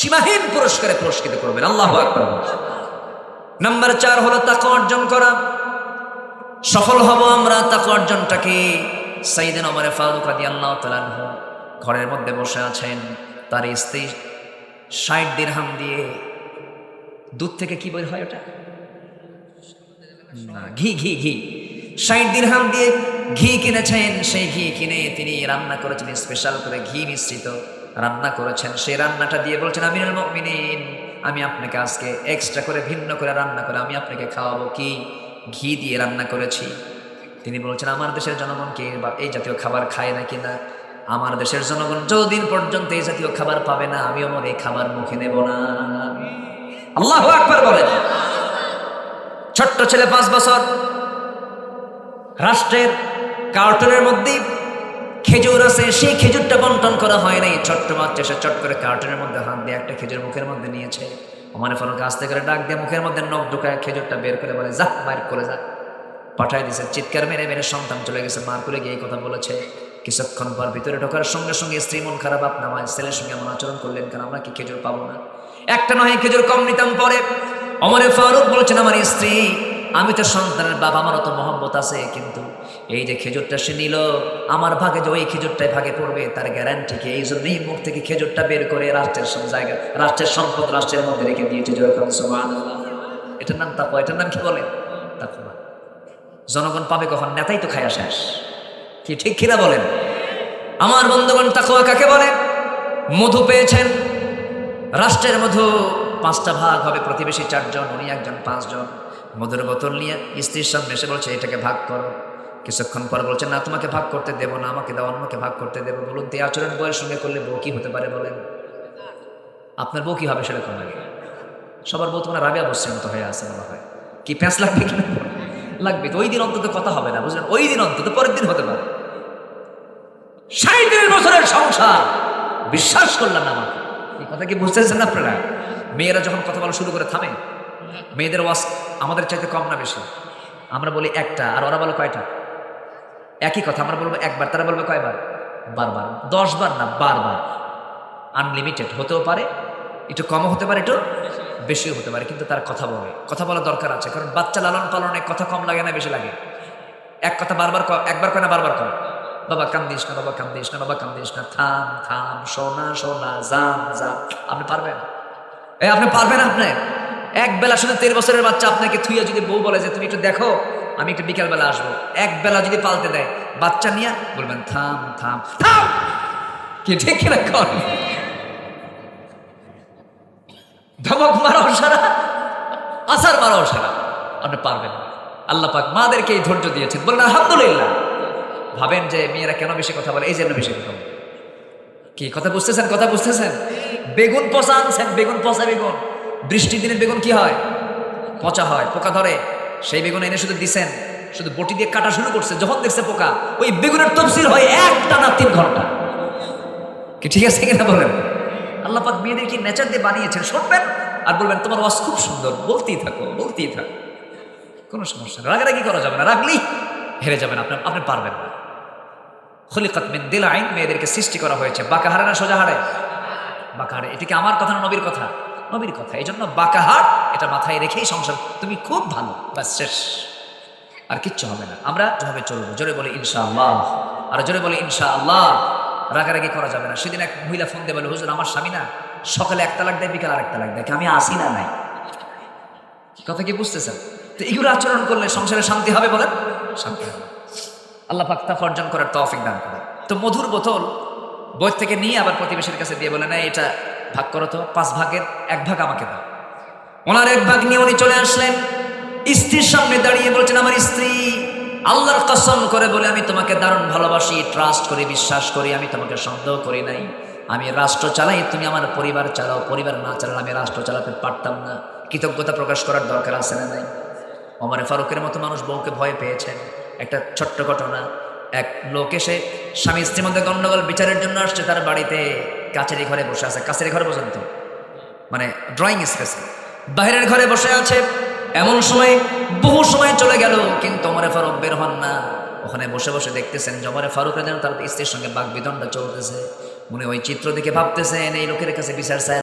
সীমাহীন পুরস্কারে পুরস্কৃত করবেন। আল্লাহু আকবার। নাম্বার 4 হলো তাকওয়া অর্জন করা। সফল হব আমরা তাকওয়া অর্জনটাকে। সাইয়েদনা ওমর ফারুক রাদিয়াল্লাহু তাআলা আনহু ঘরের মধ্যে বসে আছেন, তার স্ত্রী 60 দিরহাম দিয়ে দুধ থেকে কি বের হয় ওটা, না, ঘি ঘি ঘি 60 দিরহাম দিয়ে ঘি কিনেছেন। সেই ঘি কিনে তিনি রান্না করেছেন, স্পেশাল করে ঘি মিশ্রিত রান্না করেছেন। সেই রান্নাটা দিয়ে বলছেন, আমিরুল মুমিনিন, আমি আপনাকে আজকে এক্সট্রা করে ভিন্ন করে রান্না করে আমি আপনাকে খাওয়াবো। কি ঘি দিয়ে রান্না করেছি। তিনি বলছেন, আমার দেশের জনগণকে এই জাতীয় খাবার খায় না কিনা? আমার দেশের জনগণ যতদিন পর্যন্ত এই জাতীয় খাবার পাবে না, আমি আমার এই খাবার মুখে নেব না। আল্লাহু আকবার বলেন। ছোট্ট ছেলে 5 বছর, রাষ্ট্রের কার্টুনের মধ্যে খেজুর আছে, সেই খেজুরটা বন্টন করা হয় নাই। ছোট্ট বাচ্চা সে চট করে কার্টুনের মধ্যে হাত দিয়ে একটা খেজুর মুখের মধ্যে নিয়েছে। ওমর ফারুক আস্তে করে ডাক দিয়ে মুখের মধ্যে নখ ঢুকায় খেজুরটা বের করে বলে, যা বাইর করে যা। পাঠাই দিয়েছে। চিৎকার মেরে মেরে সন্তান চলে গেছে, মার করে গিয়ে এই কথা বলেছে। কিছুক্ষণ পর ভিতরে ঢোকার সঙ্গে সঙ্গে স্ত্রী মন খারাপ, আপনি আমার ছেলের সঙ্গে এমন আচরণ করলেন কেন? আমরা কি খেজুর পাবো না? একটা নয় খেজুর কম নিতাম। পরে ওমর ফারুক বলছেন, আমার স্ত্রী, আমি তো সন্তানের বাবা, আমারও তো মহব্বত আছে, কিন্তু এই যে খেজুরটা সে নিল, আমার ভাগে যে ওই খেজুরটাই ভাগে পড়বে তার গ্যারান্টি কি? এই জন্যই মুখ থেকে খেজুরটা বের করে রাষ্ট্রের সব জায়গায়, রাষ্ট্রের সম্পদ রাষ্ট্রের মধ্যে রেখে দিয়েছে। যেরকম সুবহানাল্লাহ। এটার নাম তাকওয়া। এটার নাম কি বলে? তাকওয়া। জনগণ পাবে কখন? নেতাই তো খায়া শেষ। কি ঠিক কিনা বলেন? আমার বন্ধুগণ, তাকওয়া কাকে বলে? মধু পেয়েছেন, রাষ্ট্রের মধু 5টা ভাগ হবে, প্রতিবেশী 4 জন, উনি একজন 5 জন। মধুর বোতল নিয়ে স্ত্রীর সামনে এসে বলছে, এটাকে ভাগ করো। কিছুক্ষণ পর বলছে, না, তোমাকে ভাগ করতে দেবো না, আমাকে দাও, অন্যকে ভাগ করতে দেবো। বলুন তো, আচরণ বউয়ের সঙ্গে করলে বউ কি হতে পারে বলেন? আপনার বউ কি হবে সেরকম লাগে? সবার বউ তোমার রাবিয়া বসছেন মতো হয়ে আছে মনে হয়। কি প্যাঁচ লাগবে কিনা? লাগবে তো। ওই দিন অন্তত কথা হবে না, বুঝলেন? ওই দিন অন্তত, পরের দিন হতে পারে। 60 বছরের সংসার, বিশ্বাস করলাম না আমাকে। এই কথা কি বুঝতেছেন না আপনারা? মেয়েরা যখন কথা বলা শুরু করে থামে। মেয়েদের ওয়াজ আমাদের চাইতে কম না বেশি? আমরা বলি একটা, আর ওরা বলে কয়টা? একই কথা। আমরা বলবো একবার, তারা বলবে কয়বার? বারবার। 10 বার না, বারবার। আনলিমিটেড হতেও পারে, একটু কমও হতে পারে, একটু বেশিও হতে পারে, কিন্তু তার কথা বলে। কথা বলা দরকার আছে, কারণ বাচ্চা লালন পালনে কথা কম লাগে না বেশি লাগে? এক কথা বারবার একবার কয় না বারবার কয়? বাবা কান্দিস না, বাবা কান্দিস না, বাবা কান্দিস না, থাম থাম, সোনা সোনা, জান জান। আপনি পারবেন? আপনি পারবেন? আপনি এক বেলা শুধু 13 বছরের বাচ্চা আপনাকে থুইয়া যদি বউ বলে যে তুমি একটু দেখো, আমি একটু বিকাল বেলা আসবো, এক বেলা যদি পাল্টে দেয়, বাচ্চা নিয়ে বলবেন থাম থাম থাম। কি ঠিক কিনা কর? ধমক মারাও সারা, আসার মারাও সারা। আপনি পারবেন না। আল্লাহ পাক মাদেরকে এই ধৈর্য দিয়েছেন, বলেন আলহামদুলিল্লাহ। ভাবেন যে মেয়েরা কেন বেশি কথা বলে? এই জন্য বেশি কথা বলে। কি কথা বুঝতেছেন? কথা বুঝতেছেন? বেগুন পচা আনছেন, বেগুন পচা বেগুন। বৃষ্টির দিনে বেগুন কি হয়? পচা হয়, পোকা ধরে। সেই বেগুন এনে শুধু দিছেন, শুধু বটি দিয়ে কাটা শুরু করছে, যখন দেখছে পোকা, ওই বেগুনের তফসির হয় 1 টানা 3 ঘন্টা। কি ঠিক আছে কিনা বলেন? আল্লাহ পাক মেয়েদের কি নেচার দিয়ে বানিয়েছেন, শুনবেন আর বলবেন তোমার ওয়াজ খুব সুন্দর, বলতেই থাকো বলতেই থাকো, কোনো সমস্যা নেই। রাগারাগি করা যাবে না, রাগলেই হেরে যাবেন, আপনি পারবেন না। খুলিকাত মিন দিলাইন, মেয়েদেরকে সৃষ্টি করা হয়েছে বাঁকা হাড়ে না সোজা হাড়ে? বাঁকা হাড়ে। এটা কি আমার কথা না নবীর কথা? নবীর কথা। এই জন্য বাঁকা হাড় এটা মাথায় রেখেই সংসার, তুমি খুব ভালো, ব্যাস শেষ, আর কিচ্ছু হবে না। আমরা যেভাবে চলবো, জোরে বলে ইনশাআল্লাহ, আর জোরে বলে ইনশাআল্লাহ। রাগারাগি করা যাবে না। সেদিন এক মহিলা ফোন দিয়ে বলে, হুজুর আমার স্বামী না সকালে 1 তালাক দেয়, বিকাল 1 তালাক দেয়, আমি আসি না নাই। কথা কি বুঝতেছেন? তো এগুলো আচরণ করলে সংসারে শান্তি হবে? বলেন শান্তি হবে। আল্লাহ পাক তাকওয়া অর্জন করার তৌফিক দান করে। তো মধুর বোতল বই থেকে নিয়ে আবার প্রতিবেশীর কাছে দিয়ে বলে, না এটা ভাগ করো তো, 5 ভাগের 1 ভাগ আমাকে দাও। ওনার 1 ভাগ নিয়ে উনি চলে আসলেন, স্ত্রীর সামনে দাঁড়িয়ে বলছেন, আমার স্ত্রী, আল্লাহর কসম করে বলে আমি তোমাকে দারুণ ভালোবাসি, ট্রাস্ট করি, বিশ্বাস করি, আমি তোমাকে সন্দেহ করি নাই। আমি রাষ্ট্র চালাই, তুমি আমার পরিবার চালাও, পরিবার না চালালে আমি রাষ্ট্র চালাতে পারতাম না। কৃতজ্ঞতা প্রকাশ করার দরকার আছে না নাই? ওমর ফারুকের মতো মানুষ বউকে ভয় পেয়েছেন। একটা ছোট্ট ঘটনা, এক লোক এসে স্বামী স্ত্রীর মধ্যে গন্ডগোল বিচারের জন্য আসছে, তার বাড়িতে কাছেরি ঘরে বসে আছে। কাছেরি ঘরে পর্যন্ত মানে ড্রয়িং স্পেসে, বাইরের ঘরে বসে আছে। এমন সময় বহু সময় চলে গেল, কিন্তু ওমর ফারুক বের হন না। ওখানে বসে বসে দেখতেছেন যে ওমর ফারুকের যেন তার স্ত্রীর সঙ্গে বাকবিতণ্ডা চলতেছে। উনি ওই চিত্র দেখে ভাবতেছেন, এই লোকের কাছে বিচার চায়